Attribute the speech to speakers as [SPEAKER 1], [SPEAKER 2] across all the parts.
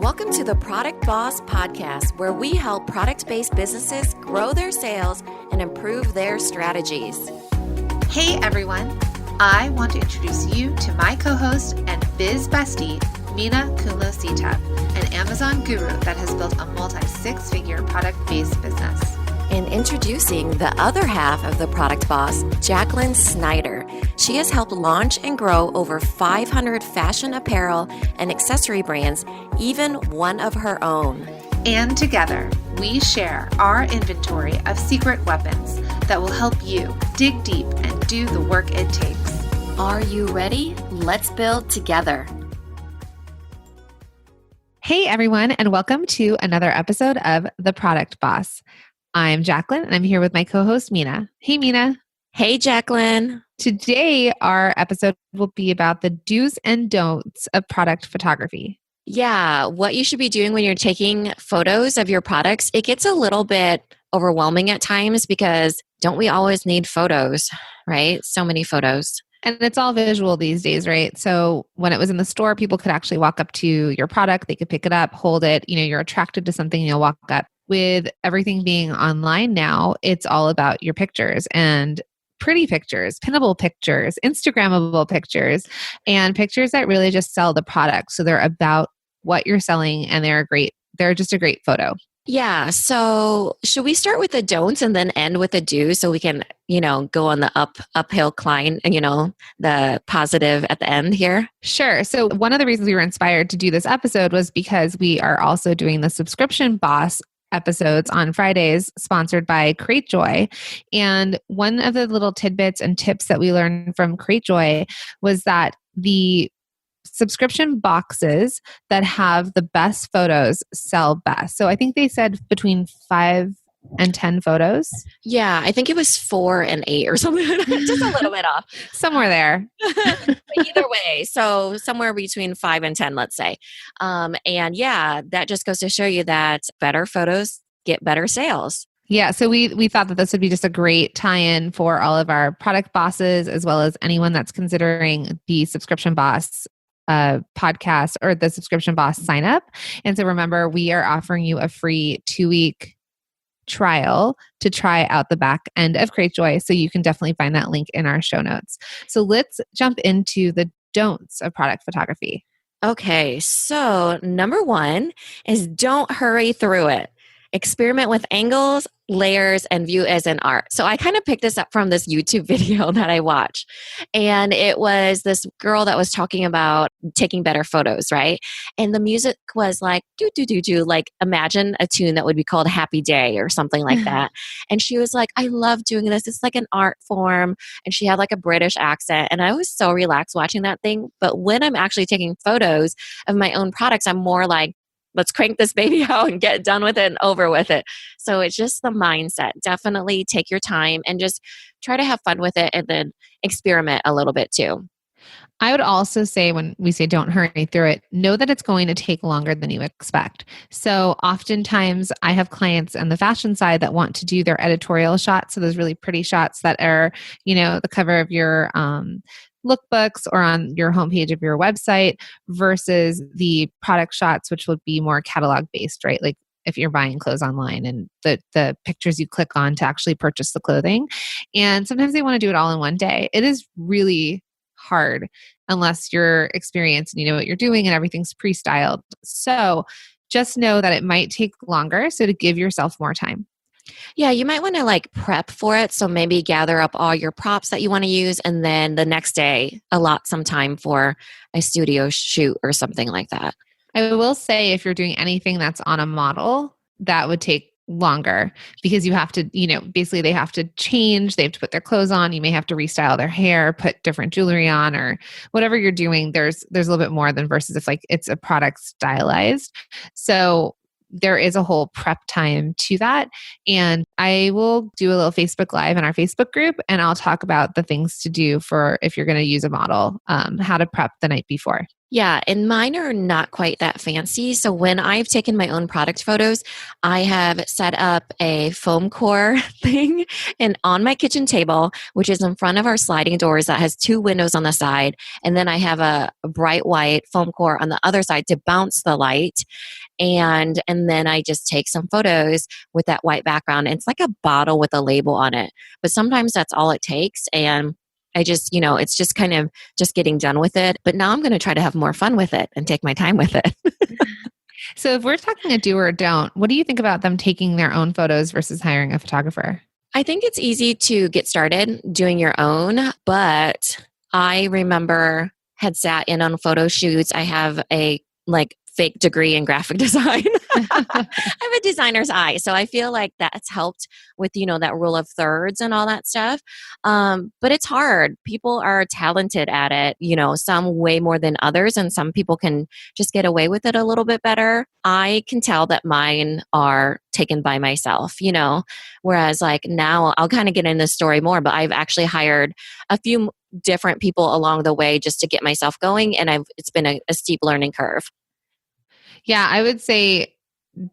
[SPEAKER 1] Welcome to the Product Boss Podcast, where we help product-based businesses grow their sales and improve their strategies.
[SPEAKER 2] Hey everyone, I want to introduce you to my co-host and biz bestie, Mina Kunlo-Sitep, an Amazon guru that has built a multi-six-figure product-based business.
[SPEAKER 1] And introducing the other half of the Product Boss, Jacqueline Snyder. She has helped launch and grow over 500 fashion apparel and accessory brands, even one of her own.
[SPEAKER 2] And together, we share our inventory of secret weapons that will help you dig deep and do the work it takes.
[SPEAKER 1] Are you ready? Let's build together.
[SPEAKER 3] Hey everyone, and welcome to another episode of The Product Boss. I'm Jacqueline, and I'm here with my co-host, Mina. Hey, Mina.
[SPEAKER 1] Hey, Jacqueline.
[SPEAKER 3] Today, our episode will be about the do's and don'ts of product photography.
[SPEAKER 1] Yeah, what you should be doing when you're taking photos of your products. It gets a little bit overwhelming at times because don't we always need photos, right? So many photos.
[SPEAKER 3] And it's all visual these days, right? So when it was in the store, people could actually walk up to your product. They could pick it up, hold it. You know, you're attracted to something, you'll walk up. With everything being online now, it's all about your pictures and pretty pictures, pinnable pictures, Instagrammable pictures, and pictures that really just sell the product. So they're about what you're selling and they're just a great photo.
[SPEAKER 1] Yeah. So should we start with the don'ts and then end with the do's so we can, go on the uphill climb and, the positive at the end here?
[SPEAKER 3] Sure. So one of the reasons we were inspired to do this episode was because we are also doing the Subscription Boss episodes on Fridays sponsored by Cratejoy. And one of the little tidbits and tips that we learned from Cratejoy was that the subscription boxes that have the best photos sell best. So I think they said between 5 and 10 photos.
[SPEAKER 1] Yeah, I think it was 4 and 8 or something. Just a little bit off.
[SPEAKER 3] Somewhere there.
[SPEAKER 1] Either way. So somewhere between 5 and 10, let's say. And yeah, that just goes to show you that better photos get better sales.
[SPEAKER 3] Yeah, so we thought that this would be just a great tie-in for all of our product bosses, as well as anyone that's considering the Subscription Boss podcast or the Subscription Boss sign up. And so remember, we are offering you a free 2-week trial to try out the back end of Cratejoy. So you can definitely find that link in our show notes. So let's jump into the don'ts of product photography.
[SPEAKER 1] Okay, so number 1 is don't hurry through it. Experiment with angles, layers, and view as an art. So I kind of picked this up from this YouTube video that I watched. And it was this girl that was talking about taking better photos, right? And the music was like, do, do, do, do, like imagine a tune that would be called Happy Day or something like that. And she was like, I love doing this. It's like an art form. And she had like a British accent. And I was so relaxed watching that thing. But when I'm actually taking photos of my own products, I'm more like, let's crank this baby out and get done with it and over with it. So it's just the mindset. Definitely take your time and just try to have fun with it and then experiment a little bit too.
[SPEAKER 3] I would also say when we say don't hurry through it, know that it's going to take longer than you expect. So oftentimes I have clients on the fashion side that want to do their editorial shots. So those really pretty shots that are, the cover of your lookbooks or on your homepage of your website versus the product shots, which would be more catalog based, right? Like if you're buying clothes online and the pictures you click on to actually purchase the clothing. And sometimes they want to do it all in one day. It is really hard unless you're experienced and you know what you're doing and everything's pre-styled. So just know that it might take longer. So to give yourself more time.
[SPEAKER 1] Yeah, you might want to prep for it. So maybe gather up all your props that you want to use and then the next day allot some time for a studio shoot or something like that.
[SPEAKER 3] I will say if you're doing anything that's on a model, that would take longer because you have to, basically they have to change, they have to put their clothes on, you may have to restyle their hair, put different jewelry on or whatever you're doing. There's a little bit more than versus if it's a product stylized. So there is a whole prep time to that. And I will do a little Facebook Live in our Facebook group and I'll talk about the things to do for if you're going to use a model, how to prep the night before.
[SPEAKER 1] Yeah, and mine are not quite that fancy. So when I've taken my own product photos, I have set up a foam core thing and on my kitchen table, which is in front of our sliding doors that has two windows on the side. And then I have a bright white foam core on the other side to bounce the light. And then I just take some photos with that white background. It's like a bottle with a label on it. But sometimes that's all it takes. And I just, it's just kind of just getting done with it. But now I'm going to try to have more fun with it and take my time with it.
[SPEAKER 3] So if we're talking a do or don't, what do you think about them taking their own photos versus hiring a photographer?
[SPEAKER 1] I think it's easy to get started doing your own, but I remember had sat in on photo shoots. I have a fake degree in graphic design. I have a designer's eye. So I feel like that's helped with, that rule of thirds and all that stuff. But it's hard. People are talented at it, some way more than others. And some people can just get away with it a little bit better. I can tell that mine are taken by myself, whereas like now I'll kind of get in this story more, but I've actually hired a few different people along the way just to get myself going. And it's been a steep learning curve.
[SPEAKER 3] Yeah, I would say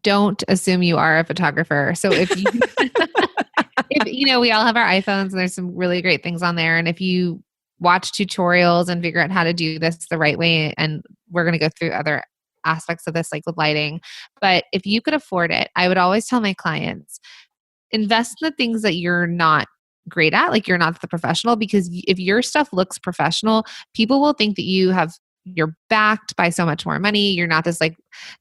[SPEAKER 3] don't assume you are a photographer. So if you, we all have our iPhones and there's some really great things on there. And if you watch tutorials and figure out how to do this the right way, and we're going to go through other aspects of this, like with lighting. But if you could afford it, I would always tell my clients, invest in the things that you're not great at, like you're not the professional, because if your stuff looks professional, people will think that you're backed by so much more money. You're not this like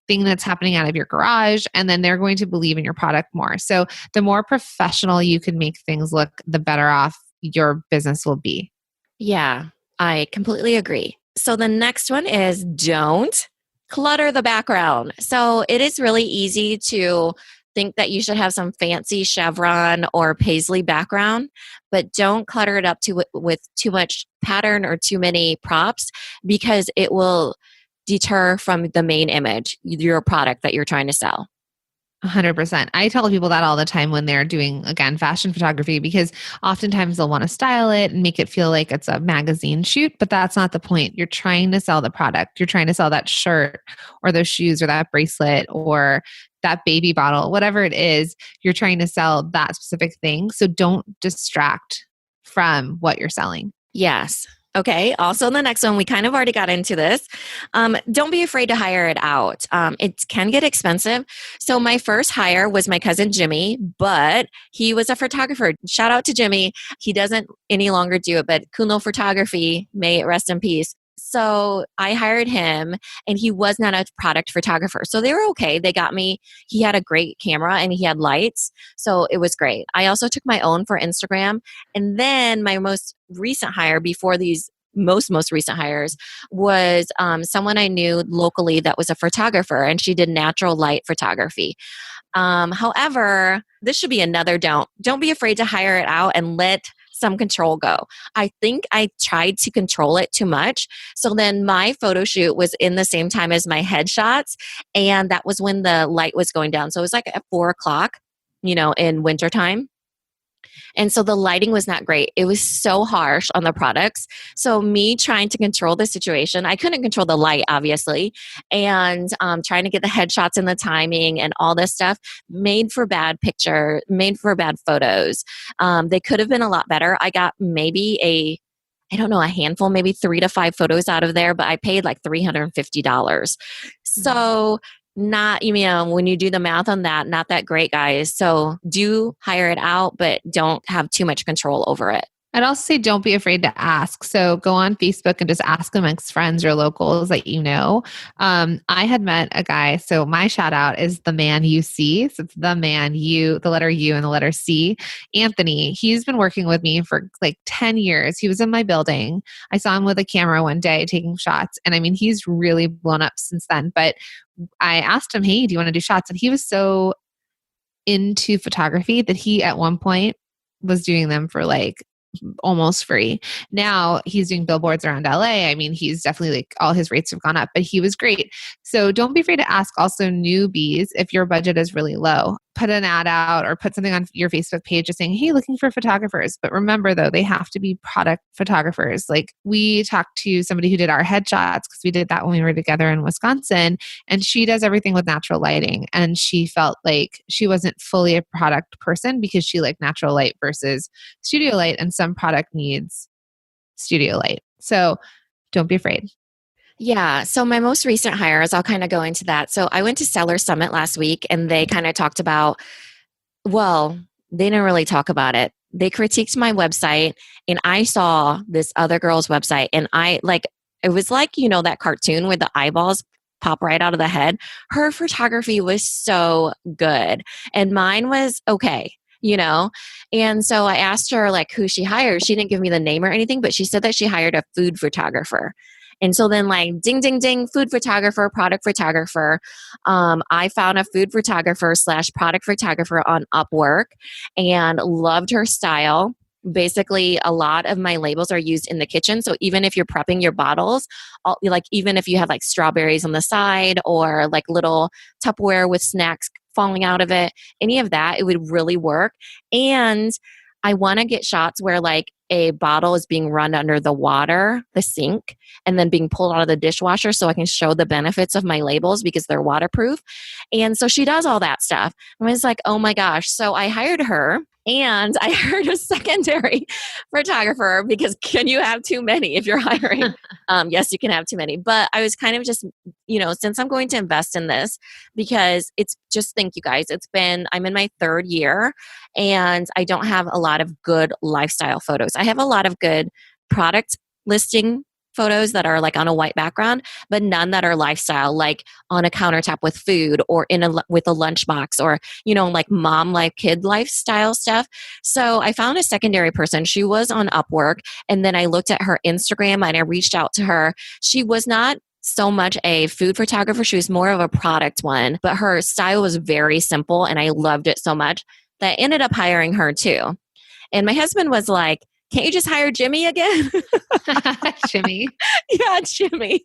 [SPEAKER 3] thing that's happening out of your garage. And then they're going to believe in your product more. So the more professional you can make things look, the better off your business will be.
[SPEAKER 1] Yeah, I completely agree. So the next one is don't clutter the background. So it is really easy to think that you should have some fancy chevron or paisley background, but don't clutter it up with too much pattern or too many props, because it will deter from the main image, your product that you're trying to sell.
[SPEAKER 3] 100%. I tell people that all the time when they're doing, again, fashion photography, because oftentimes they'll want to style it and make it feel like it's a magazine shoot, but that's not the point. You're trying to sell the product. You're trying to sell that shirt or those shoes or that bracelet or that baby bottle, whatever it is, you're trying to sell that specific thing. So don't distract from what you're selling.
[SPEAKER 1] Yes. Okay. Also, the next one, we kind of already got into this. Don't be afraid to hire it out. It can get expensive. So my first hire was my cousin Jimmy, but he was a photographer. Shout out to Jimmy. He doesn't any longer do it, but Kuno Photography, may it rest in peace. So I hired him, and he was not a product photographer. So they were okay. They got me. He had a great camera and he had lights. So it was great. I also took my own for Instagram. And then my most recent hire before these most recent hires was someone I knew locally that was a photographer, and she did natural light photography. However, this should be another don't. Don't be afraid to hire it out and let some control go. I think I tried to control it too much. So then my photo shoot was in the same time as my headshots. And that was when the light was going down. So it was like at 4:00, in wintertime. And so the lighting was not great. It was so harsh on the products. So me trying to control the situation, I couldn't control the light, obviously, and trying to get the headshots and the timing and all this stuff made for bad photos. They could have been a lot better. I got maybe a handful, maybe 3 to 5 photos out of there, but I paid like $350. So not, when you do the math on that, not that great, guys. So do hire it out, but don't have too much control over it.
[SPEAKER 3] I'd also say don't be afraid to ask. So go on Facebook and just ask amongst friends or locals that you know. I had met a guy, so my shout out is the man you see. So it's the man you, the letter U and the letter C. Anthony, he's been working with me for like 10 years. He was in my building. I saw him with a camera one day taking shots. And I mean, he's really blown up since then. But I asked him, hey, do you want to do shots? And he was so into photography that he at one point was doing them for like almost free. Now he's doing billboards around LA. I mean, he's definitely like all his rates have gone up, but he was great. So don't be afraid to ask also newbies if your budget is really low. put an ad out or put something on your Facebook page just saying, hey, looking for photographers. But remember though, they have to be product photographers. Like we talked to somebody who did our headshots because we did that when we were together in Wisconsin, and she does everything with natural lighting. And she felt like she wasn't fully a product person because she liked natural light versus studio light, and some product needs studio light. So don't be afraid.
[SPEAKER 1] Yeah. So my most recent hires, I'll kind of go into that. So I went to Seller Summit last week and they kind of talked about, well, they didn't really talk about it. They critiqued my website and I saw this other girl's website and it was like, that cartoon where the eyeballs pop right out of the head. Her photography was so good and mine was okay. And so I asked her who she hired. She didn't give me the name or anything, but she said that she hired a food photographer. And so then ding, ding, ding, food photographer, product photographer. I found a food photographer / product photographer on Upwork and loved her style. Basically, a lot of my labels are used in the kitchen. So even if you're prepping your bottles, even if you have strawberries on the side or little Tupperware with snacks falling out of it, any of that, it would really work. And I want to get shots where a bottle is being run under the water, the sink, and then being pulled out of the dishwasher so I can show the benefits of my labels because they're waterproof. And so she does all that stuff. I was like, oh my gosh. So I hired her and I hired a secondary photographer because can you have too many if you're hiring? Yes, you can have too many. But I was kind of just, since I'm going to invest in this because think you guys, I'm in my 3rd year and I don't have a lot of good lifestyle photos. I have a lot of good product listing photos that are on a white background, but none that are lifestyle, on a countertop with food or with a lunchbox or, mom, kid lifestyle stuff. So I found a secondary person. She was on Upwork. And then I looked at her Instagram and I reached out to her. She was not so much a food photographer. She was more of a product one, but her style was very simple and I loved it so much that I ended up hiring her too. And my husband was like, can't you just hire Jimmy again?
[SPEAKER 3] Jimmy.
[SPEAKER 1] Yeah, Jimmy.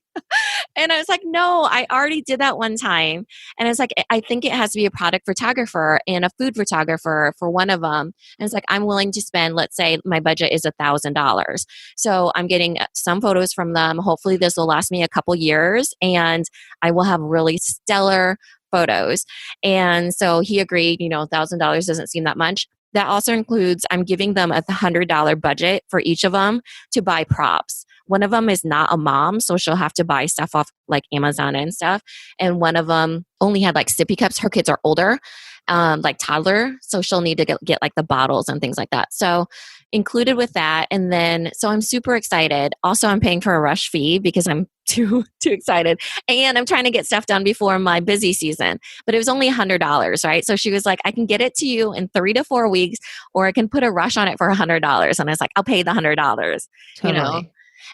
[SPEAKER 1] And I was like, no, I already did that one time. And I was like, I think it has to be a product photographer and a food photographer for one of them. And it's like, I'm willing to spend, let's say my budget is $1,000. So I'm getting some photos from them. Hopefully this will last me a couple years and I will have really stellar photos. And so he agreed, $1,000 doesn't seem that much. That also includes, I'm giving them a $100 budget for each of them to buy props. One of them is not a mom, so she'll have to buy stuff off Amazon and stuff. And one of them only had sippy cups. Her kids are older, toddler, so she'll need to get the bottles and things like that. So included with that. And then, so I'm super excited. Also, I'm paying for a rush fee because I'm too excited. And I'm trying to get stuff done before my busy season. But it was only $100, right? So she was like, I can get it to you in 3 to 4 weeks, or I can put a rush on it for $100. And I was like, I'll pay the $100,
[SPEAKER 3] Totally.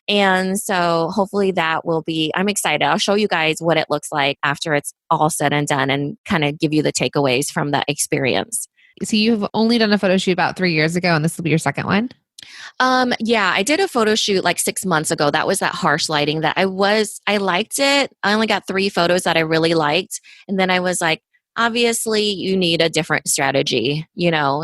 [SPEAKER 1] And so hopefully that will be, I'm excited. I'll show you guys what it looks like after it's all said and done and kind of give you the takeaways from that experience.
[SPEAKER 3] So you've only done a photo shoot about 3 years ago and this will be your second one?
[SPEAKER 1] Yeah, I did a photo shoot 6 months ago. That was that harsh lighting that I liked it. I only got 3 photos that I really liked. And then I was like, obviously you need a different strategy,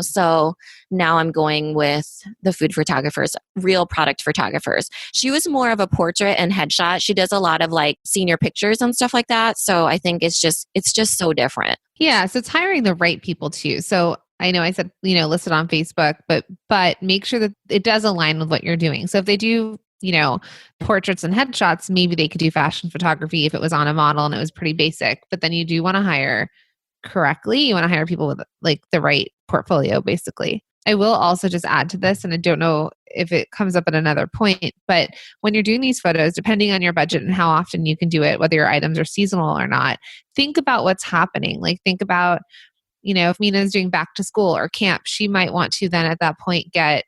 [SPEAKER 1] So now I'm going with the food photographers, real product photographers. She was more of a portrait and headshot. She does a lot of senior pictures and stuff like that. So I think it's just so different.
[SPEAKER 3] Yeah. So it's hiring the right people too. So I know I said, listed on Facebook, but make sure that it does align with what you're doing. So if they do, portraits and headshots, maybe they could do fashion photography if it was on a model and it was pretty basic, but then you do want to hire correctly. You want to hire people with the right portfolio, basically. I will also just add to this, and I don't know if it comes up at another point, but when you're doing these photos, depending on your budget and how often you can do it, whether your items are seasonal or not, think about what's happening. Think about, if Mina's doing back to school or camp, she might want to then at that point get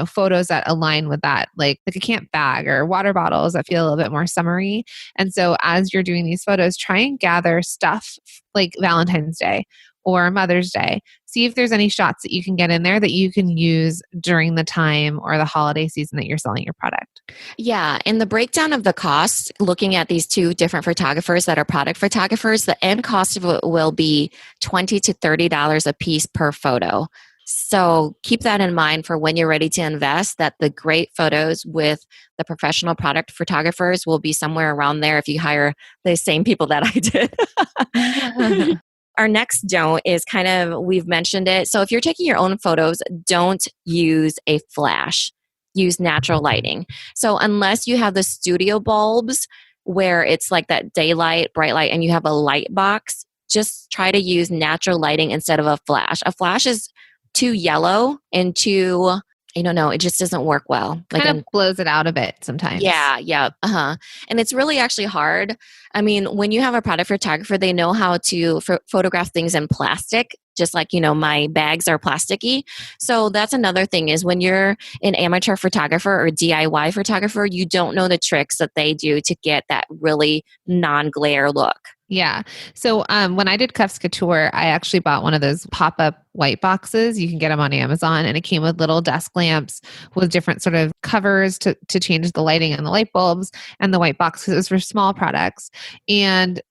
[SPEAKER 3] photos that align with that, like a camp bag or water bottles that feel a little bit more summery. And so as you're doing these photos, try and gather stuff like Valentine's Day or Mother's Day. See if there's any shots that you can get in there that you can use during the time or the holiday season that you're selling your product.
[SPEAKER 1] Yeah. In the breakdown of the costs, looking at these two different photographers that are product photographers, the end cost of it will be $20 to $30 a piece per photo. So keep that in mind for when you're ready to invest, that the great photos with the professional product photographers will be somewhere around there if you hire the same people that I did. Our next don't is kind of, we've mentioned it. So if you're taking your own photos, don't use a flash. Use natural lighting. So unless you have the studio bulbs where it's like that daylight, bright light, and you have a light box, just try to use natural lighting instead of a flash. A flash is too yellow and too, I don't know, it just doesn't work well.
[SPEAKER 3] Like kind of blows it out a bit sometimes.
[SPEAKER 1] Yeah. And it's really actually hard. I mean, when you have a product photographer, they know how to photograph things in plastic, just like, my bags are plasticky. So that's another thing is when you're an amateur photographer or DIY photographer, you don't know the tricks that they do to get that really non-glare look.
[SPEAKER 3] Yeah. So when I did Cuffs Couture, I actually bought one of those pop-up white boxes. You can get them on Amazon, and it came with little desk lamps with different sort of covers to change the lighting and the light bulbs, and the white box, because it was for small products. And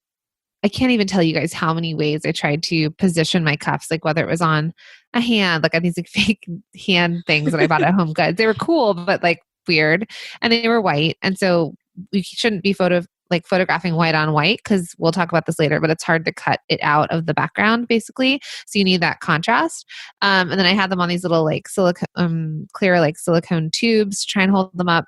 [SPEAKER 3] I can't even tell you guys how many ways I tried to position my cuffs, like whether it was on a hand, like I had these like fake hand things that I bought at Home Goods. They were cool, but like weird, and they were white. And so we shouldn't be photographing white on white, because we'll talk about this later, but it's hard to cut it out of the background basically. So you need that contrast. And then I had them on these little like clear like silicone tubes to try and hold them up.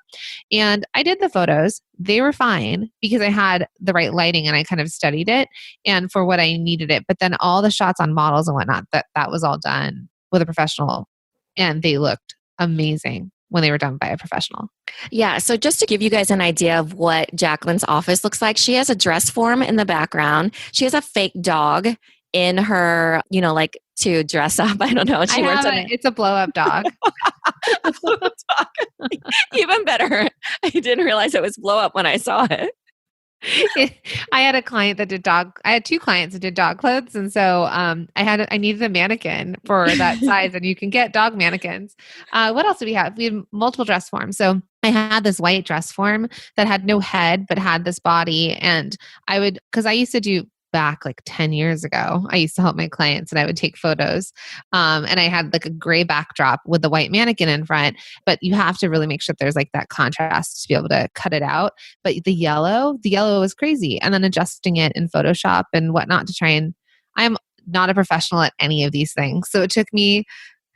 [SPEAKER 3] And I did the photos. They were fine because I had the right lighting and I kind of studied it and for what I needed it. But then all the shots on models and whatnot, that was all done with a professional, and they looked amazing when they were done by a professional.
[SPEAKER 1] Yeah. So just to give you guys an idea of what Jacqueline's office looks like, she has a dress form in the background. She has a fake dog in her, like to dress up. I don't know.
[SPEAKER 3] It's a blow up dog.
[SPEAKER 1] Even better. I didn't realize it was blow up when I saw it.
[SPEAKER 3] I had a client that did I had two clients that did dog clothes. And so I needed a mannequin for that size, and you can get dog mannequins. What else do we have? We have multiple dress forms. So I had this white dress form that had no head, but had this body. And because I used to do back like 10 years ago, I used to help my clients and I would take photos. And I had like a gray backdrop with the white mannequin in front, but you have to really make sure that there's like that contrast to be able to cut it out. But the yellow was crazy. And then adjusting it in Photoshop and whatnot to try and, I'm not a professional at any of these things. So it took me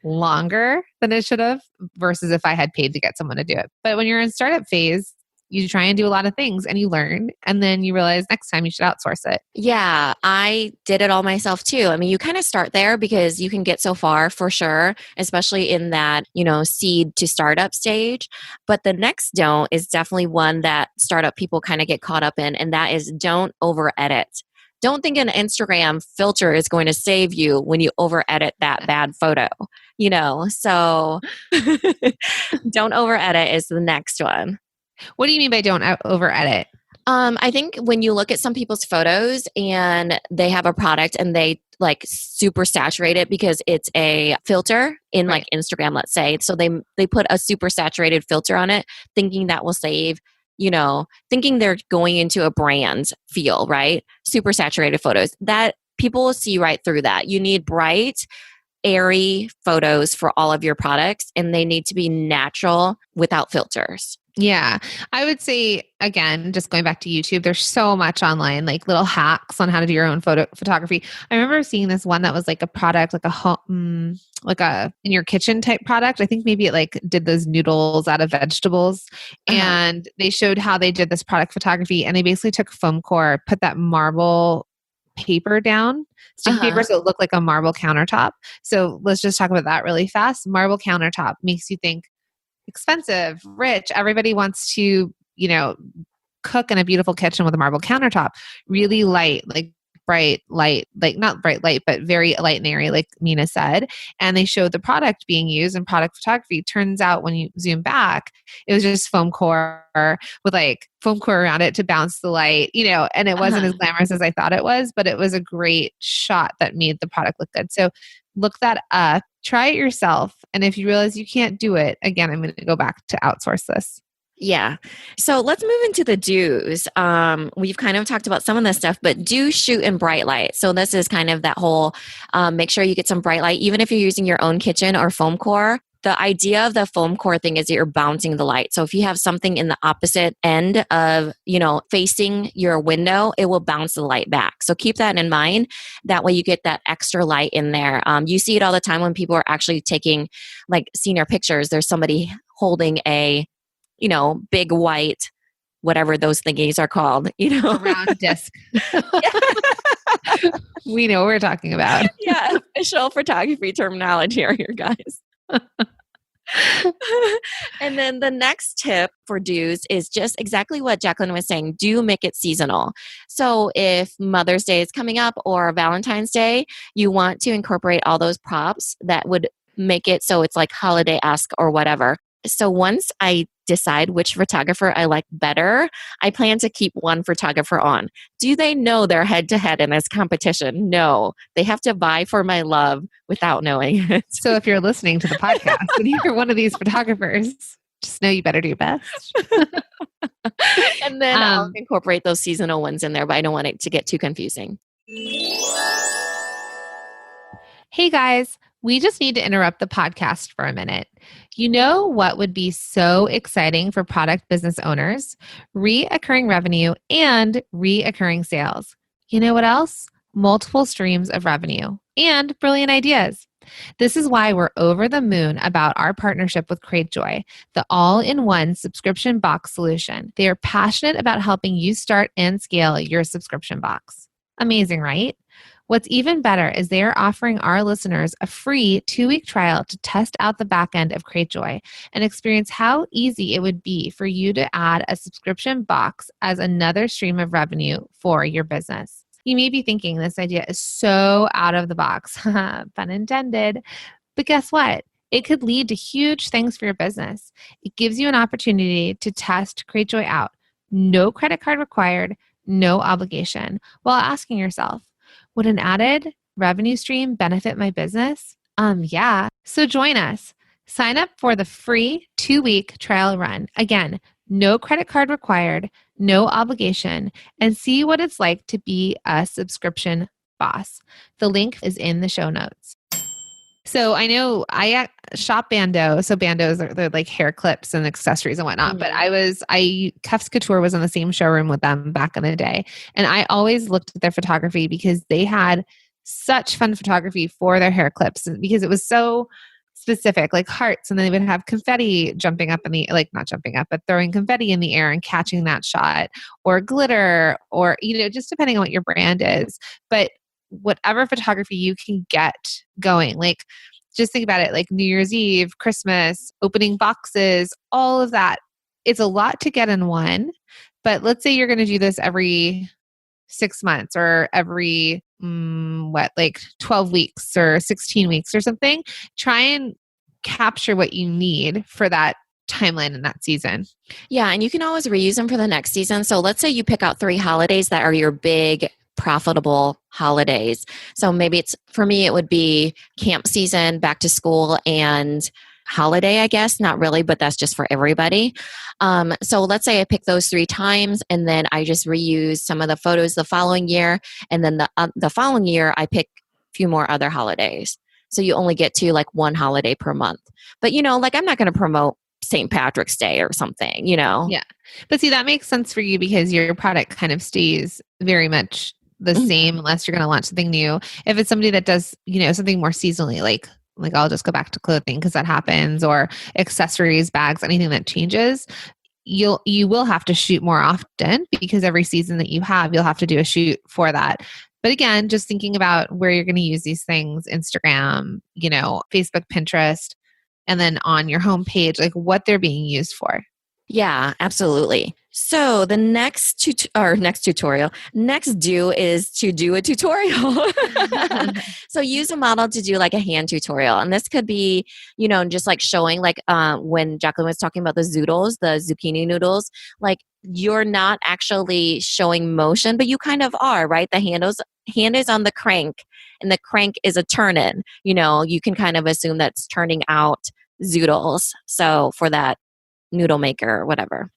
[SPEAKER 3] longer than it should have versus if I had paid to get someone to do it. But when you're in startup phase, you try and do a lot of things and you learn, and then you realize next time you should outsource it.
[SPEAKER 1] Yeah, I did it all myself too. I mean, you kind of start there because you can get so far for sure, especially in that, seed to startup stage. But the next don't is definitely one that startup people kind of get caught up in, and that is don't over edit. Don't think an Instagram filter is going to save you when you over edit that bad photo, so don't over edit is the next one.
[SPEAKER 3] What do you mean by don't over edit?
[SPEAKER 1] I think when you look at some people's photos and they have a product and they like super saturate it because it's a filter in like Instagram, let's say. So they put a super saturated filter on it, thinking that will save, thinking they're going into a brand feel, right? Super saturated photos. That people will see right through that. You need bright, airy photos for all of your products, and they need to be natural without filters.
[SPEAKER 3] Yeah. I would say, again, just going back to YouTube, there's so much online, like little hacks on how to do your own photography. I remember seeing this one that was like a product, like a home, like a in your kitchen type product. I think maybe it like did those noodles out of vegetables. And they showed how they did this product photography, and they basically took foam core, put that marble paper down, sticky paper, so it looked like a marble countertop. So let's just talk about that really fast. Marble countertop makes you think expensive, rich. Everybody wants to, cook in a beautiful kitchen with a marble countertop. Really light, like bright light, like not bright light, but very light and airy, like Mina said. And they showed the product being used in product photography. Turns out when you zoom back, it was just foam core with like foam core around it to bounce the light, and it wasn't as glamorous as I thought it was, but it was a great shot that made the product look good. So look that up, try it yourself. And if you realize you can't do it, again, I'm going to go back to outsource this.
[SPEAKER 1] Yeah. So let's move into the do's. We've kind of talked about some of this stuff, but do shoot in bright light. So this is kind of that whole, make sure you get some bright light, even if you're using your own kitchen or foam core. The idea of the foam core thing is that you're bouncing the light. So if you have something in the opposite end of, facing your window, it will bounce the light back. So keep that in mind. That way you get that extra light in there. You see it all the time when people are actually taking like senior pictures. There's somebody holding a big white, whatever those thingies are called,
[SPEAKER 3] A round disc. We know what we're talking about.
[SPEAKER 1] Yeah, official photography terminology here, guys. And then the next tip for do's is just exactly what Jacqueline was saying. Do make it seasonal. So if Mother's Day is coming up or Valentine's Day, you want to incorporate all those props that would make it so it's like holiday-esque or whatever. So once I decide which photographer I like better, I plan to keep one photographer on. Do they know they're head-to-head in this competition? No. They have to vie for my love without knowing it.
[SPEAKER 3] So if you're listening to the podcast and you're one of these photographers, just know you better do your best.
[SPEAKER 1] And then I'll incorporate those seasonal ones in there, but I don't want it to get too confusing.
[SPEAKER 3] Hey guys, we just need to interrupt the podcast for a minute. You know what would be so exciting for product business owners? Reoccurring revenue and reoccurring sales. You know what else? Multiple streams of revenue and brilliant ideas. This is why we're over the moon about our partnership with Cratejoy, the all-in-one subscription box solution. They are passionate about helping you start and scale your subscription box. Amazing, right? What's even better is they are offering our listeners a free 2-week trial to test out the back end of Cratejoy and experience how easy it would be for you to add a subscription box as another stream of revenue for your business. You may be thinking this idea is so out of the box, pun intended, but guess what? It could lead to huge things for your business. It gives you an opportunity to test Cratejoy out. No credit card required, no obligation, while asking yourself, would an added revenue stream benefit my business? Yeah. So join us. Sign up for the free 2-week trial run. Again, no credit card required, no obligation, and see what it's like to be a subscription boss. The link is in the show notes. So I know I shop Bando. So Bandos are they're like hair clips and accessories and whatnot. Mm-hmm. But Cuffs Couture was in the same showroom with them back in the day. And I always looked at their photography because they had such fun photography for their hair clips because it was so specific, like hearts. And then they would have confetti jumping up in the, like not jumping up, but throwing confetti in the air and catching that shot, or glitter, or, just depending on what your brand is. But whatever photography you can get going, like just think about it, like New Year's Eve, Christmas, opening boxes, all of that. It's a lot to get in one, but let's say you're going to do this every 6 months or every 12 weeks or 16 weeks or something. Try and capture what you need for that timeline in that season.
[SPEAKER 1] Yeah, and you can always reuse them for the next season. So let's say you pick out 3 holidays that are your big profitable holidays. So maybe for me, it would be camp season, back to school, and holiday, I guess. Not really, but that's just for everybody. So let's say I pick those 3 times and then I just reuse some of the photos the following year. And then the following year, I pick a few more other holidays. So you only get to like 1 holiday per month. But I'm not going to promote St. Patrick's Day or something,
[SPEAKER 3] Yeah. But see, that makes sense for you because your product kind of stays very much the same unless you're going to launch something new. If it's somebody that does, something more seasonally, like I'll just go back to clothing because that happens, or accessories, bags, anything that changes, you will have to shoot more often because every season that you have, you'll have to do a shoot for that. But again, just thinking about where you're going to use these things, Instagram, Facebook, Pinterest, and then on your homepage, like what they're being used for.
[SPEAKER 1] Yeah, absolutely. So the next do is to do a tutorial. So use a model to do like a hand tutorial. And this could be, just like showing like when Jacqueline was talking about the zoodles, the zucchini noodles, like you're not actually showing motion, but you kind of are, right? The hand is on the crank and the crank is a turn in. You can kind of assume that's turning out zoodles. So for that noodle maker or whatever.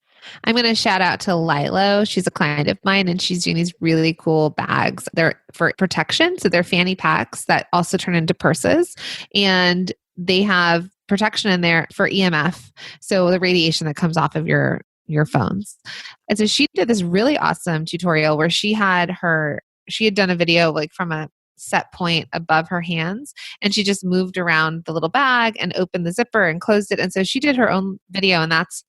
[SPEAKER 3] I'm going to shout out to Lilo. She's a client of mine and she's doing these really cool bags. They're for protection. So they're fanny packs that also turn into purses and they have protection in there for EMF. So the radiation that comes off of your phones. And so she did this really awesome tutorial where she had done a video like from a set point above her hands and she just moved around the little bag and opened the zipper and closed it. And so she did her own video and that's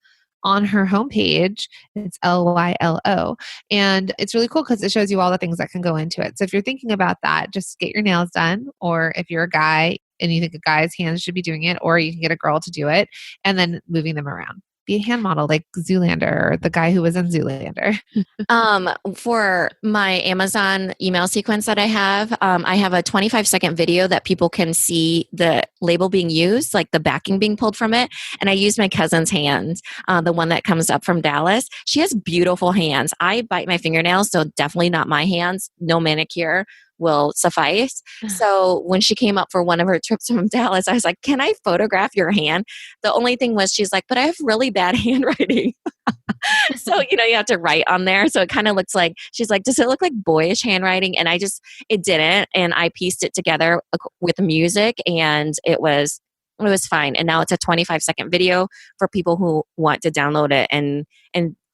[SPEAKER 3] on her homepage. It's LYLO. And it's really cool because it shows you all the things that can go into it. So if you're thinking about that, just get your nails done. Or if you're a guy and you think a guy's hands should be doing it, or you can get a girl to do it and then moving them around. Be a hand model like Zoolander or the guy who was in Zoolander.
[SPEAKER 1] For my Amazon email sequence that I have a 25-second video that people can see the label being used, like the backing being pulled from it. And I use my cousin's hands, the one that comes up from Dallas. She has beautiful hands. I bite my fingernails, so definitely not my hands. No manicure will suffice. So when she came up for one of her trips from Dallas, I was like, can I photograph your hand? The only thing was she's like, but I have really bad handwriting. So, you have to write on there. So it kind of looks like, she's like, does it look like boyish handwriting? And it didn't. And I pieced it together with music and it was fine. And now it's a 25-second video for people who want to download it and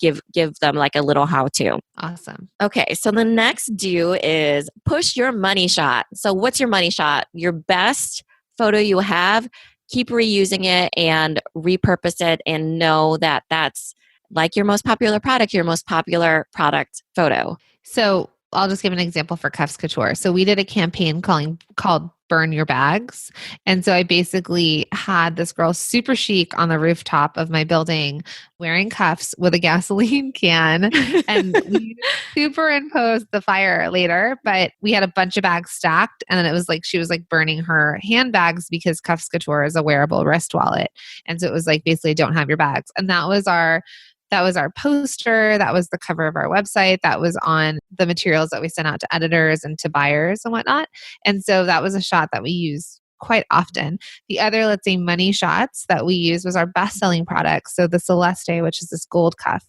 [SPEAKER 1] give them like a little how-to.
[SPEAKER 3] Awesome.
[SPEAKER 1] Okay, so the next do is push your money shot. So what's your money shot? Your best photo you have, keep reusing it and repurpose it and know that that's like your most popular product photo.
[SPEAKER 3] So I'll just give an example for Cuffs Couture. So we did a campaign called Burn Your Bags. And so I basically had this girl super chic on the rooftop of my building wearing cuffs with a gasoline can. And we superimposed the fire later, but we had a bunch of bags stacked. And then it was like, she was like burning her handbags because Cuffs Couture is a wearable wrist wallet. And so it was like, basically don't have your bags. And that was our poster. That was the cover of our website. That was on the materials that we sent out to editors and to buyers and whatnot. And so that was a shot that we use quite often. The other, let's say, money shots that we used was our best-selling product. So the Celeste, which is this gold cuff,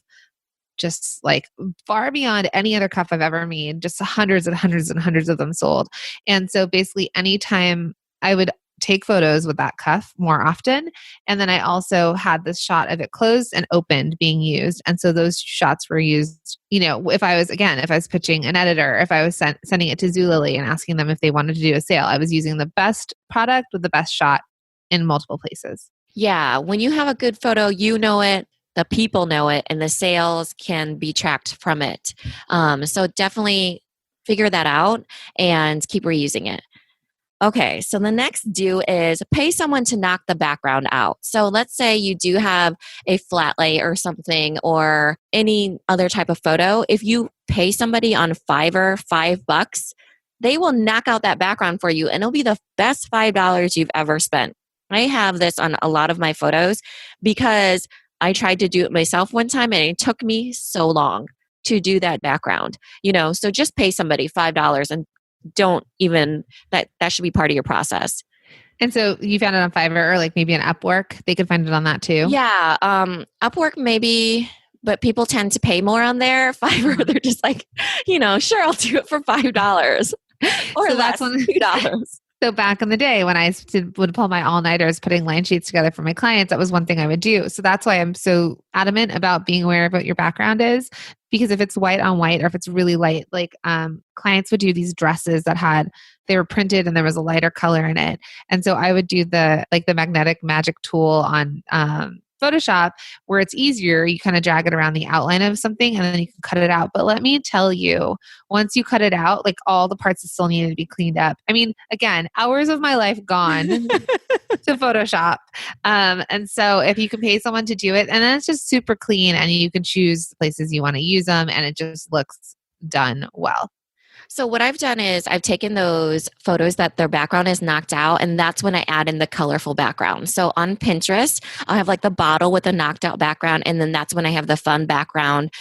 [SPEAKER 3] just like far beyond any other cuff I've ever made, just hundreds and hundreds and hundreds of them sold. And so basically anytime I would take photos with that cuff more often. And then I also had this shot of it closed and opened being used. And so those shots were used, if I was pitching an editor, if I was sending it to Zulily and asking them if they wanted to do a sale, I was using the best product with the best shot in multiple places.
[SPEAKER 1] Yeah. When you have a good photo, you know it, the people know it, and the sales can be tracked from it. So definitely figure that out and keep reusing it. Okay, so the next do is pay someone to knock the background out. So let's say you do have a flat lay or something or any other type of photo. If you pay somebody on Fiverr $5, they will knock out that background for you and it'll be the best $5 you've ever spent. I have this on a lot of my photos because I tried to do it myself one time and it took me so long to do that background. So just pay somebody $5 and don't even, that should be part of your process.
[SPEAKER 3] And so you found it on Fiverr or like maybe an Upwork, they could find it on that too?
[SPEAKER 1] Yeah. Upwork maybe, but people tend to pay more on there. Fiverr, they're just like, sure, I'll do it for $5 or
[SPEAKER 3] so
[SPEAKER 1] less, $2.
[SPEAKER 3] So back in the day when I would pull my all-nighters putting line sheets together for my clients, that was one thing I would do. So that's why I'm so adamant about being aware of what your background is. Because if it's white on white or if it's really light, like clients would do these dresses that they were printed and there was a lighter color in it. And so I would do the magnetic magic tool on Photoshop, where it's easier, you kind of drag it around the outline of something and then you can cut it out. But let me tell you, once you cut it out, like all the parts that still needed to be cleaned up. I mean, again, hours of my life gone to Photoshop. And so if you can pay someone to do it, and then it's just super clean and you can choose the places you want to use them and it just looks done well.
[SPEAKER 1] So what I've done is I've taken those photos that their background is knocked out, and that's when I add in the colorful background. So on Pinterest, I'll have like the bottle with a knocked out background, and then that's when I have the fun background.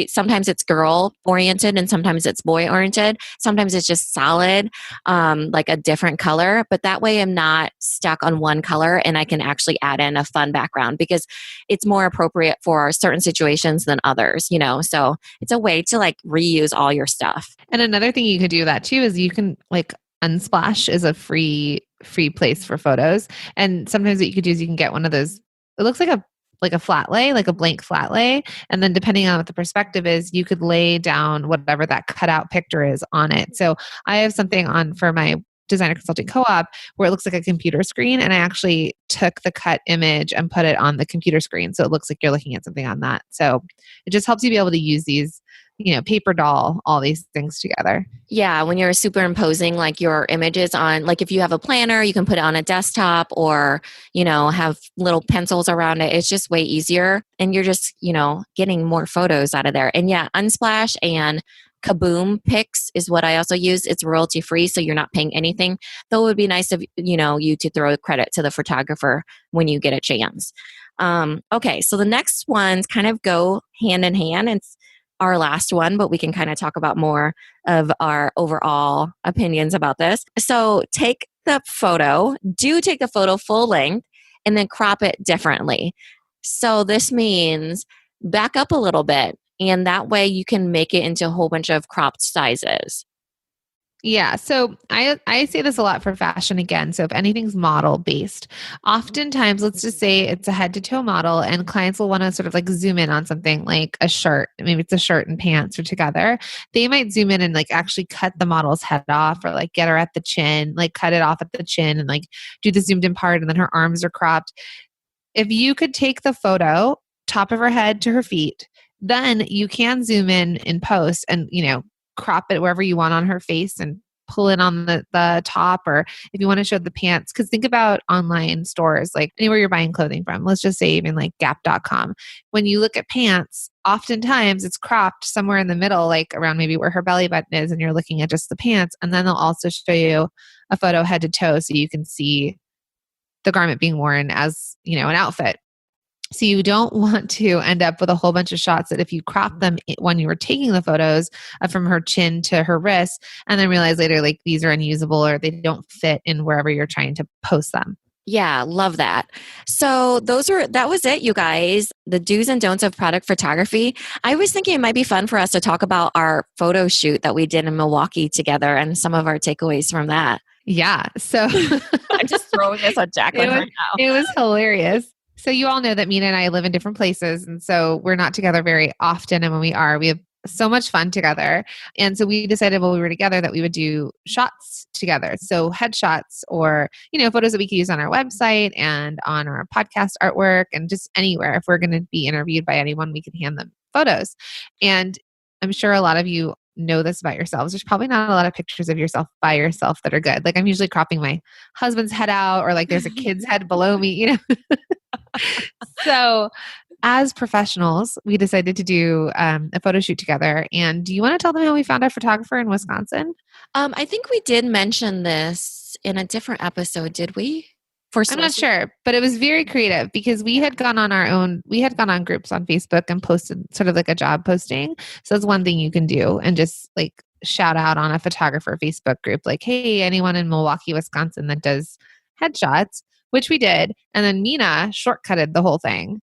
[SPEAKER 1] Sometimes it's girl oriented and sometimes it's boy oriented. Sometimes it's just solid, like a different color, but that way I'm not stuck on one color and I can actually add in a fun background because it's more appropriate for certain situations than others, so it's a way to like reuse all your stuff.
[SPEAKER 3] And another thing you could do that too is you can like Unsplash is a free place for photos. And sometimes what you could do is you can get one of those, it looks like a flat lay, like a blank flat lay. And then depending on what the perspective is, you could lay down whatever that cutout picture is on it. So I have something on for my designer consulting co-op where it looks like a computer screen. And I actually took the cut image and put it on the computer screen. So it looks like you're looking at something on that. So it just helps you be able to use these, paper doll, all these things together.
[SPEAKER 1] Yeah, when you're superimposing like your images on, like if you have a planner, you can put it on a desktop or, have little pencils around it. It's just way easier. And you're just, getting more photos out of there. And yeah, Unsplash and Kaboom Pics is what I also use. It's royalty free, so you're not paying anything. Though it would be nice of, you to throw credit to the photographer when you get a chance. Okay, so the next ones kind of go hand in hand. It's our last one, but we can kind of talk about more of our overall opinions about this. So take the photo full length and then crop it differently. So this means back up a little bit, and that way you can make it into a whole bunch of cropped sizes.
[SPEAKER 3] Yeah. So I say this a lot for fashion again. So if anything's model based, oftentimes, let's just say it's a head to toe model and clients will want to sort of like zoom in on something like a shirt. Maybe it's a shirt and pants or together. They might zoom in and like actually cut the model's head off or like get her at the chin, like cut it off at the chin and like do the zoomed in part and then her arms are cropped. If you could take the photo, top of her head to her feet, then you can zoom in post and, crop it wherever you want on her face and pull it on the top, or if you want to show the pants, because think about online stores, like anywhere you're buying clothing from, let's just say even like gap.com. When you look at pants, oftentimes it's cropped somewhere in the middle, like around maybe where her belly button is, and you're looking at just the pants. And then they'll also show you a photo head to toe so you can see the garment being worn as, an outfit. So you don't want to end up with a whole bunch of shots that if you crop them when you were taking the photos from her chin to her wrist and then realize later like these are unusable or they don't fit in wherever you're trying to post them.
[SPEAKER 1] Yeah, love that. So that was it, you guys. The do's and don'ts of product photography. I was thinking it might be fun for us to talk about our photo shoot that we did in Milwaukee together and some of our takeaways from that.
[SPEAKER 3] Yeah. So
[SPEAKER 1] I'm just throwing this on Jacqueline right now.
[SPEAKER 3] It was hilarious. So you all know that Mina and I live in different places. And so we're not together very often. And when we are, we have so much fun together. And so we decided while we were together that we would do shots together. So headshots or, photos that we could use on our website and on our podcast artwork and just anywhere. If we're going to be interviewed by anyone, we can hand them photos. And I'm sure a lot of you know this about yourselves. There's probably not a lot of pictures of yourself by yourself that are good. Like I'm usually cropping my husband's head out or like there's a kid's head below me, So as professionals, we decided to do a photo shoot together. And do you want to tell them how we found our photographer in Wisconsin?
[SPEAKER 1] I think we did mention this in a different episode, did we?
[SPEAKER 3] I'm not sure, but it was very creative because we had gone on groups on Facebook and posted sort of like a job posting. So that's one thing you can do and just like shout out on a photographer Facebook group, like, hey, anyone in Milwaukee, Wisconsin that does headshots, which we did. And then Mina shortcutted the whole thing.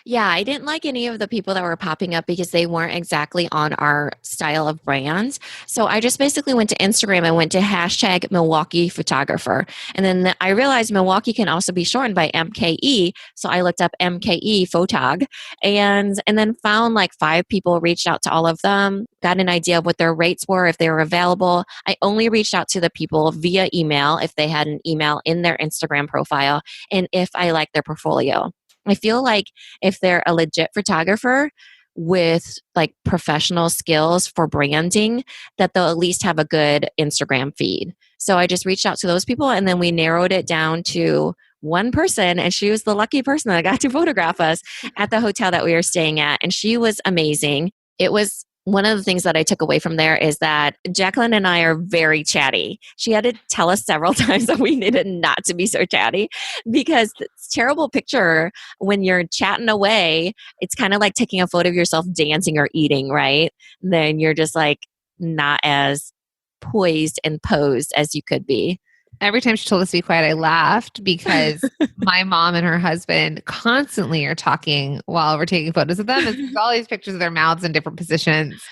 [SPEAKER 1] Yeah, I didn't like any of the people that were popping up because they weren't exactly on our style of brands. So I just basically went to Instagram and went to hashtag Milwaukee photographer. And then I realized Milwaukee can also be shortened by MKE. So I looked up MKE photog and then found like 5 people, reached out to all of them, got an idea of what their rates were, if they were available. I only reached out to the people via email if they had an email in their Instagram profile and if I liked their portfolio. I feel like if they're a legit photographer with like professional skills for branding, that they'll at least have a good Instagram feed. So I just reached out to those people, and then we narrowed it down to one person, and she was the lucky person that got to photograph us at the hotel that we were staying at. And she was amazing. It was one of the things that I took away from there is that Jacqueline and I are very chatty. She had to tell us several times that we needed not to be so chatty, because it's a terrible picture when you're chatting away. It's kind of like taking a photo of yourself dancing or eating, right? Then you're just like not as poised and posed as you could be.
[SPEAKER 3] Every time she told us to be quiet, I laughed because my mom and her husband constantly are talking while we're taking photos of them. It's all these pictures of their mouths in different positions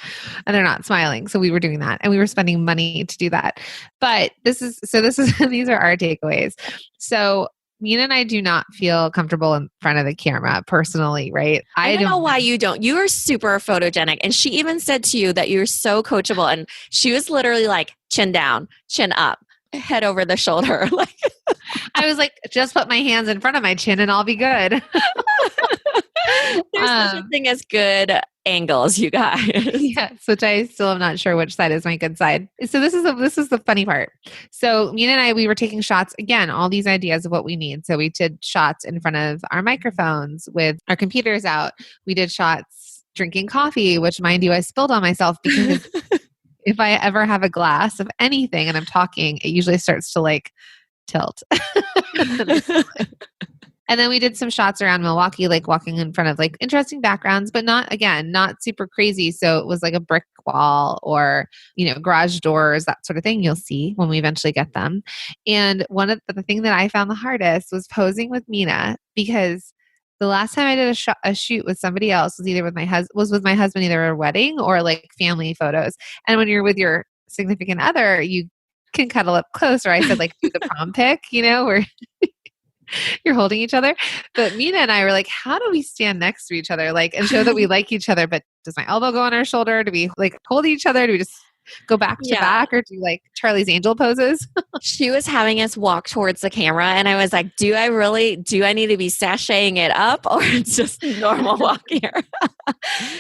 [SPEAKER 3] and they're not smiling. So we were doing that and we were spending money to do that. But these are our takeaways. So Mina and I do not feel comfortable in front of the camera personally, right?
[SPEAKER 1] I don't know why you don't. You are super photogenic. And she even said to you that you're so coachable. And she was literally like, chin down, chin up, head over the shoulder. Like
[SPEAKER 3] I was like, just put my hands in front of my chin and I'll be good.
[SPEAKER 1] There's such a thing as good angles, you guys.
[SPEAKER 3] Yes, which I still am not sure which side is my good side. So this is the funny part. So Mina and I, we were taking shots, again, all these ideas of what we need. So we did shots in front of our microphones with our computers out. We did shots drinking coffee, which mind you, I spilled on myself because if I ever have a glass of anything and I'm talking, it usually starts to like tilt. And then we did some shots around Milwaukee, like walking in front of like interesting backgrounds, but not super crazy. So it was like a brick wall or, garage doors, that sort of thing you'll see when we eventually get them. And one of the thing that I found the hardest was posing with Mina, because the last time I did a shoot with somebody else was either with my husband, either a wedding or like family photos. And when you're with your significant other, you can cuddle up close. Or I said like do the prom pic, where you're holding each other. But Mina and I were like, how do we stand next to each other? Like, and show that we like each other, but does my elbow go on her shoulder? Do we like hold each other? Do we just go back to back, or do like Charlie's Angel poses?
[SPEAKER 1] She was having us walk towards the camera, and I was like, do I need to be sashaying it up, or it's just normal walk here?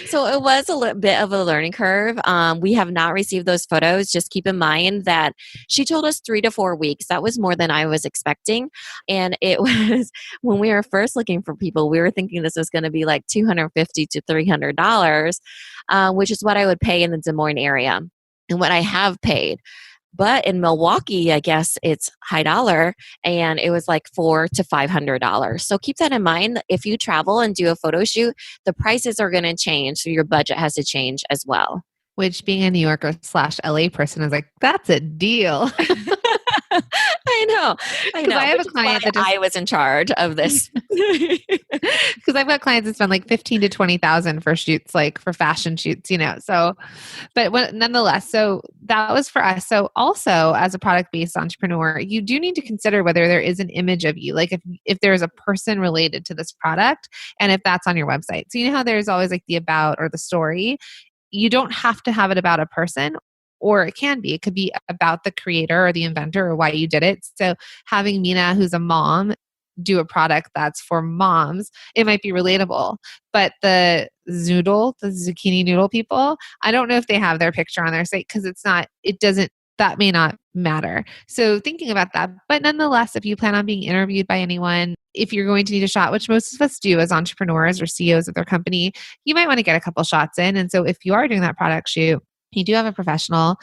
[SPEAKER 1] So it was a little bit of a learning curve. We have not received those photos. Just keep in mind that she told us 3 to 4 weeks. That was more than I was expecting. And it was, when we were first looking for people, we were thinking this was going to be like $250 to $300, which is what I would pay in the Des Moines area and what I have paid. But in Milwaukee, I guess it's high dollar, and it was like $400 to $500. So keep that in mind. If you travel and do a photo shoot, the prices are going to change. So your budget has to change as well.
[SPEAKER 3] Which, being a New Yorker / LA person, is like, that's a deal.
[SPEAKER 1] I know.
[SPEAKER 3] I have a client that
[SPEAKER 1] I was in charge of this.
[SPEAKER 3] Because I've got clients that spend like $15,000 to $20,000 for shoots, like for fashion shoots, So, but nonetheless, so that was for us. So also, as a product-based entrepreneur, you do need to consider whether there is an image of you, like if there is a person related to this product, and if that's on your website. So you know how there's always like the about or the story. You don't have to have it about a person. Or it can be. It could be about the creator or the inventor or why you did it. So having Mina, who's a mom, do a product that's for moms, it might be relatable. But the zucchini noodle people, I don't know if they have their picture on their site because that may not matter. So thinking about that. But nonetheless, if you plan on being interviewed by anyone, if you're going to need a shot, which most of us do as entrepreneurs or CEOs of their company, you might want to get a couple shots in. And so if you are doing that product shoot, you do have a professional,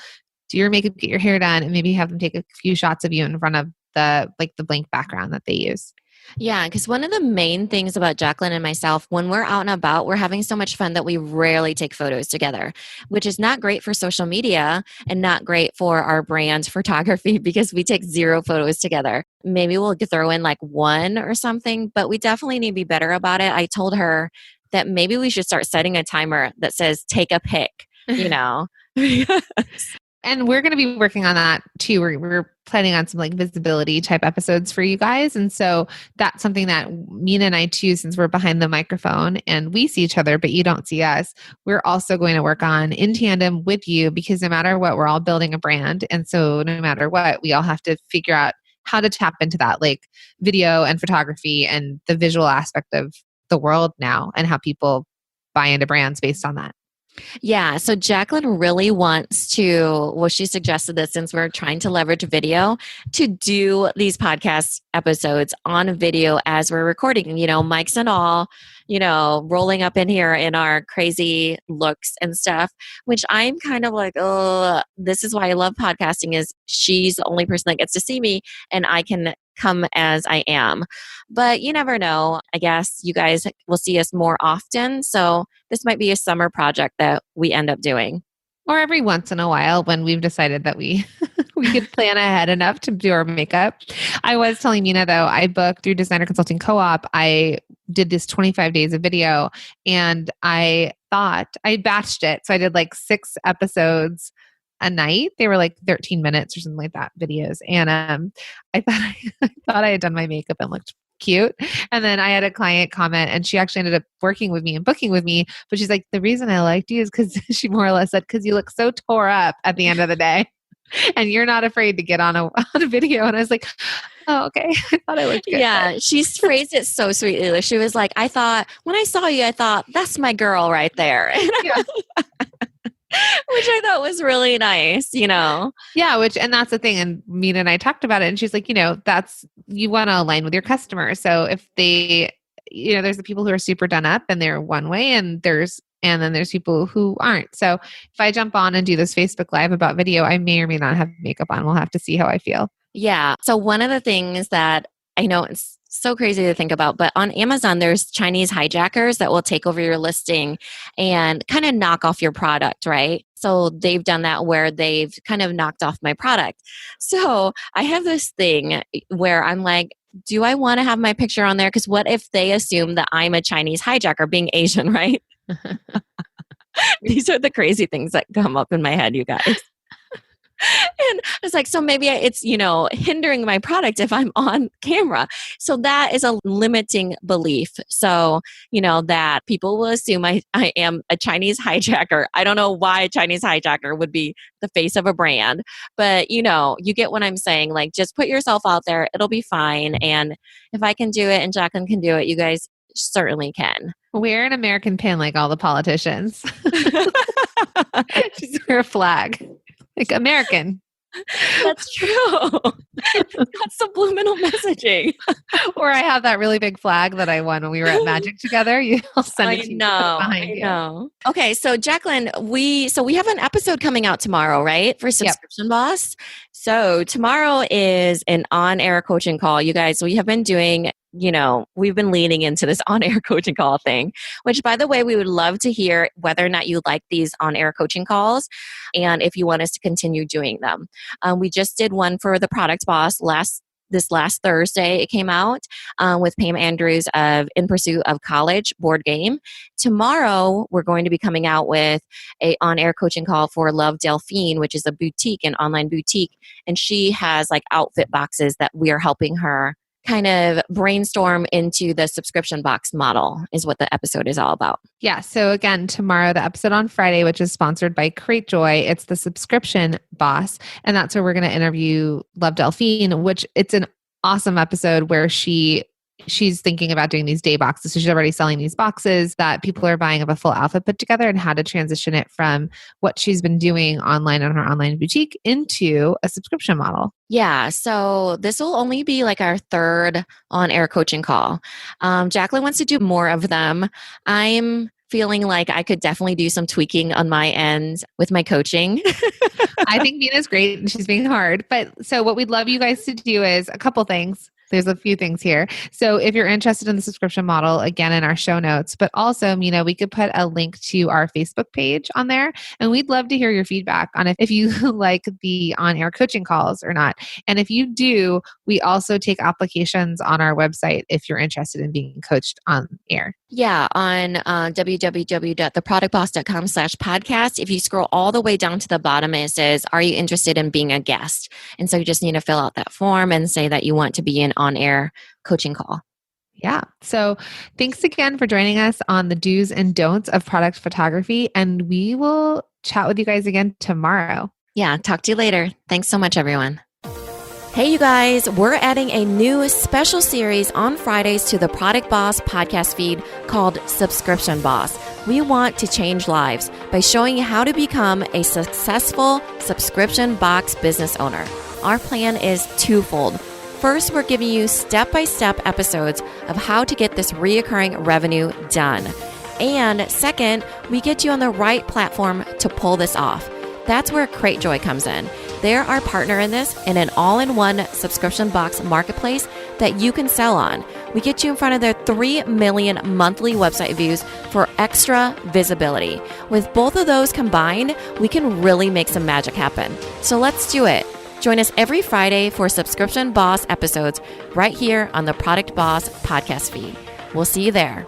[SPEAKER 3] do your makeup, get your hair done, and maybe have them take a few shots of you in front of the blank background that they use.
[SPEAKER 1] Yeah, because one of the main things about Jacqueline and myself, when we're out and about, we're having so much fun that we rarely take photos together, which is not great for social media and not great for our brand photography because we take 0 photos together. Maybe we'll throw in like 1 or something, but we definitely need to be better about it. I told her that maybe we should start setting a timer that says take a pic,
[SPEAKER 3] And we're going to be working on that too. We're planning on some like visibility type episodes for you guys. And so that's something that Mina and I too, since we're behind the microphone and we see each other, but you don't see us, we're also going to work on in tandem with you, because no matter what, we're all building a brand. And so no matter what, we all have to figure out how to tap into that, like video and photography and the visual aspect of the world now and how people buy into brands based on that.
[SPEAKER 1] Yeah. So Jacqueline really wants to, well, she suggested this since we're trying to leverage video to do these podcast episodes on video as we're recording, mics and all, rolling up in here in our crazy looks and stuff, which I'm kind of like, oh, this is why I love podcasting is she's the only person that gets to see me and I can come as I am. But you never know. I guess you guys will see us more often. So this might be a summer project that we end up doing.
[SPEAKER 3] Or every once in a while when we've decided that we could plan ahead enough to do our makeup. I was telling Mina though, I booked through Designer Consulting Co-op. I did this 25 days of video and I thought I batched it. So I did like 6 episodes a night. They were like 13 minutes or something like that videos. And I thought I had done my makeup and looked cute. And then I had a client comment and she actually ended up working with me and booking with me. But she's like, the reason I liked you is because she more or less said, because you look so tore up at the end of the day. And you're not afraid to get on a video. And I was like, oh, okay. I thought I looked good.
[SPEAKER 1] Yeah. She phrased it so sweetly. She was like, when I saw you, I thought, that's my girl right there. Yeah. Which I thought was really nice, Yeah,
[SPEAKER 3] and that's the thing. And Mina and I talked about it and she's like, that's, you want to align with your customer. So if they, there's the people who are super done up and they're one way and then there's people who aren't. So if I jump on and do this Facebook Live about video, I may or may not have makeup on. We'll have to see how I feel.
[SPEAKER 1] Yeah. So one of the things that I know it's so crazy to think about, but on Amazon, there's Chinese hijackers that will take over your listing and kind of knock off your product, right? So they've done that where they've kind of knocked off my product. So I have this thing where I'm like, do I want to have my picture on there? Because what if they assume that I'm a Chinese hijacker being Asian, right? These are the crazy things that come up in my head, you guys. And it's like, so maybe it's, hindering my product if I'm on camera. So that is a limiting belief. So, that people will assume I am a Chinese hijacker. I don't know why a Chinese hijacker would be the face of a brand, but you get what I'm saying. Like, just put yourself out there. It'll be fine. And if I can do it and Jacqueline can do it, you guys certainly can.
[SPEAKER 3] Wear an American pin like all the politicians. Just wear a flag. Like American.
[SPEAKER 1] That's true. That's subliminal messaging.
[SPEAKER 3] Or I have that really big flag that I won when we were at Magic together. I'll send it to you.
[SPEAKER 1] I know. Okay, so Jacqueline, we have an episode coming out tomorrow, right? For Subscription Boss. So tomorrow is an on-air coaching call. You guys, we have been doing, we've been leaning into this on-air coaching call thing, which by the way, we would love to hear whether or not you like these on-air coaching calls and if you want us to continue doing them. We just did one for the Product Boss this last Thursday. It came out with Pam Andrews of In Pursuit of College board game. Tomorrow, we're going to be coming out with a on-air coaching call for Love Delphine, which is a boutique, an online boutique. And she has like outfit boxes that we are helping her kind of brainstorm into the subscription box model is what the episode is all about.
[SPEAKER 3] Yeah. So again, tomorrow, the episode on Friday, which is sponsored by Cratejoy, it's the subscription boss. And that's where we're going to interview Love Delphine, which it's an awesome episode where she's thinking about doing these day boxes. So she's already selling these boxes that people are buying of a full outfit put together and how to transition it from what she's been doing online on her online boutique into a subscription model.
[SPEAKER 1] Yeah. So this will only be like our third on-air coaching call. Jacqueline wants to do more of them. I'm feeling like I could definitely do some tweaking on my end with my coaching.
[SPEAKER 3] I think Mina's great and she's being hard. But so what we'd love you guys to do is a couple things. There's a few things here. So if you're interested in the subscription model, again, in our show notes, but also, we could put a link to our Facebook page on there. And we'd love to hear your feedback on if you like the on-air coaching calls or not. And if you do, we also take applications on our website if you're interested in being coached on air.
[SPEAKER 1] Yeah, on www.theproductboss.com/podcast. If you scroll all the way down to the bottom, it says, are you interested in being a guest? And so you just need to fill out that form and say that you want to be an on-air coaching call.
[SPEAKER 3] Yeah. So thanks again for joining us on the do's and don'ts of product photography. And we will chat with you guys again tomorrow.
[SPEAKER 1] Yeah. Talk to you later. Thanks so much, everyone. Hey, you guys, we're adding a new special series on Fridays to the Product Boss podcast feed called Subscription Boss. We want to change lives by showing you how to become a successful subscription box business owner. Our plan is twofold. First, we're giving you step-by-step episodes of how to get this reoccurring revenue done. And second, we get you on the right platform to pull this off. That's where Cratejoy comes in. They're our partner in this in an all-in-one subscription box marketplace that you can sell on. We get you in front of their 3 million monthly website views for extra visibility. With both of those combined, we can really make some magic happen. So let's do it. Join us every Friday for Subscription Boss episodes right here on the Product Boss podcast feed. We'll see you there.